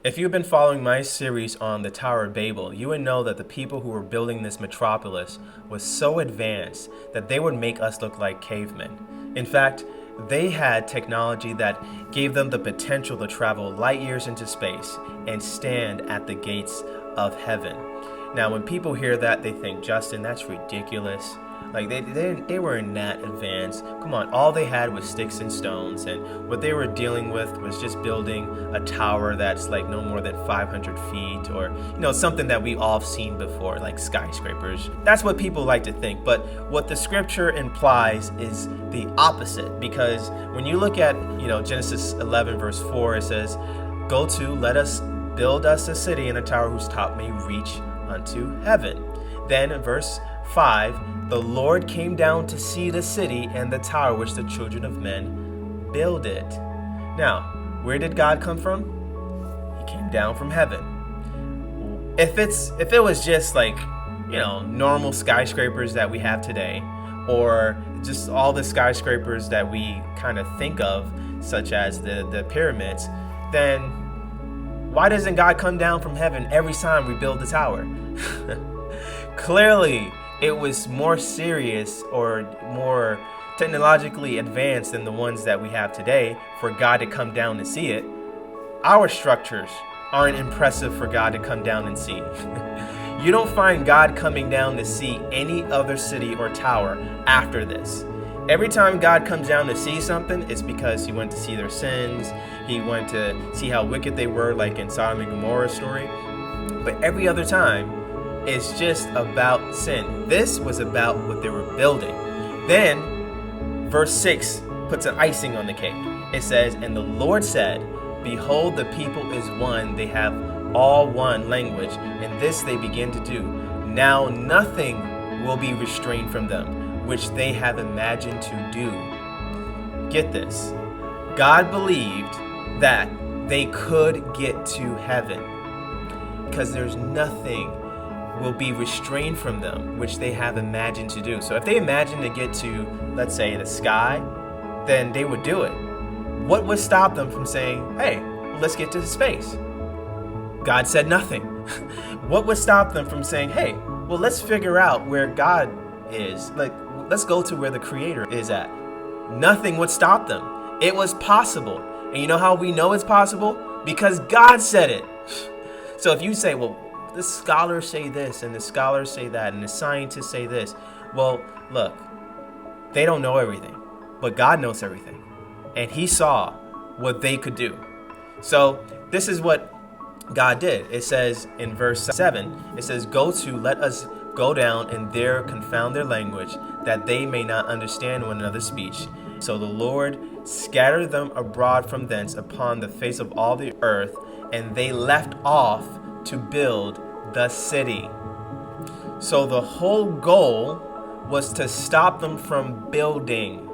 If you've been following my series on the Tower of Babel, you would know that the people who were building this metropolis was so advanced that they would make us look like cavemen. In fact, they had technology that gave them the potential to travel light years into space and stand at the gates of heaven. Now, when people hear that, they think, Justin, that's ridiculous. Like, they weren't that advanced. Come on, all they had was sticks and stones, and what they were dealing with was just building a tower that's like no more than 500 feet, or, something that we all have seen before, like skyscrapers. That's what people like to think, but what the scripture implies is the opposite, because when you look at, Genesis 11 verse 4, it says, "Go to, let us build us a city and a tower whose top may reach unto heaven." Then in verse 5, "The Lord came down to see the city and the tower which the children of men builded." Now, where did God come from? He came down from heaven. If it was just like, normal skyscrapers that we have today, or just all the skyscrapers that we kind of think of, such as the pyramids, then why doesn't God come down from heaven every time we build the tower? Clearly, it was more serious or more technologically advanced than the ones that we have today for God to come down and see it. Our structures aren't impressive for God to come down and see. You don't find God coming down to see any other city or tower after this. Every time God comes down to see something, it's because he went to see their sins. He went to see how wicked they were, like in Sodom and Gomorrah's story. But every other time, it's just about sin. This was about what they were building. Then, verse 6 puts an icing on the cake. It says, "And the Lord said, Behold, the people is one. They have all one language, and this they begin to do. Now nothing will be restrained from them, which they have imagined to do." Get this. God believed that they could get to heaven because there's nothing will be restrained from them, which they have imagined to do. So if they imagine to get to, let's say, the sky, then they would do it. What would stop them from saying, "Hey, let's get to space"? God said nothing. What would stop them from saying, "Hey, well, let's figure out where God is. Like, let's go to where the Creator is at"? Nothing would stop them. It was possible. And you know how we know it's possible? Because God said it. So if you say, well, the scholars say this, and the scholars say that, and the scientists say this. Well, look, they don't know everything, but God knows everything. And he saw what they could do. So this is what God did. It says in verse 7, it says, "Go to, let us go down, and there confound their language, that they may not understand one another's speech. So the Lord scattered them abroad from thence upon the face of all the earth, and they left off to build the city." So the whole goal was to stop them from building.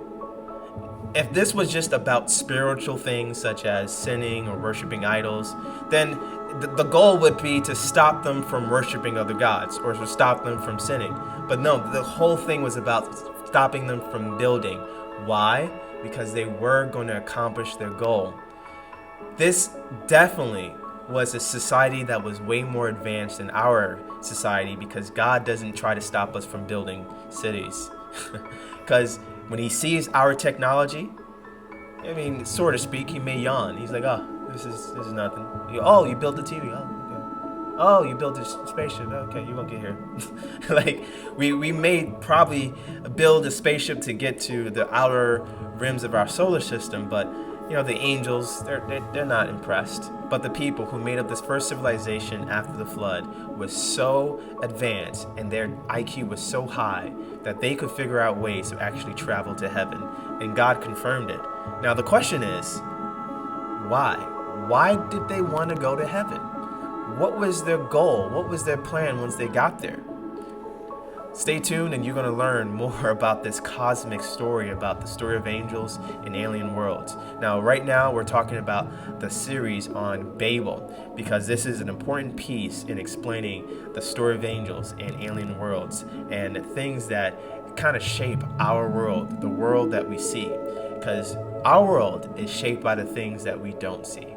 If this was just about spiritual things such as sinning or worshiping idols, then the goal would be to stop them from worshiping other gods or to stop them from sinning. But no, the whole thing was about stopping them from building. Why? Because they were going to accomplish their goal. This definitely was a society that was way more advanced than our society, because God doesn't try to stop us from building cities. Because when he sees our technology, so to speak, he may yawn. He's like, "Oh, this is nothing." "Oh, you built the TV. Oh, okay. Oh, you built this spaceship. Okay, you won't get here." Like, we may probably build a spaceship to get to the outer rims of our solar system, but the angels, they're not impressed. But the people who made up this first civilization after the flood was so advanced, and their IQ was so high that they could figure out ways to actually travel to heaven. And God confirmed it. Now the question is, why? Why did they want to go to heaven? What was their goal? What was their plan once they got there? Stay tuned, and you're going to learn more about this cosmic story, about the story of angels and alien worlds. Now, right now, we're talking about the series on Babel, because this is an important piece in explaining the story of angels and alien worlds and things that kind of shape our world, the world that we see. Because our world is shaped by the things that we don't see.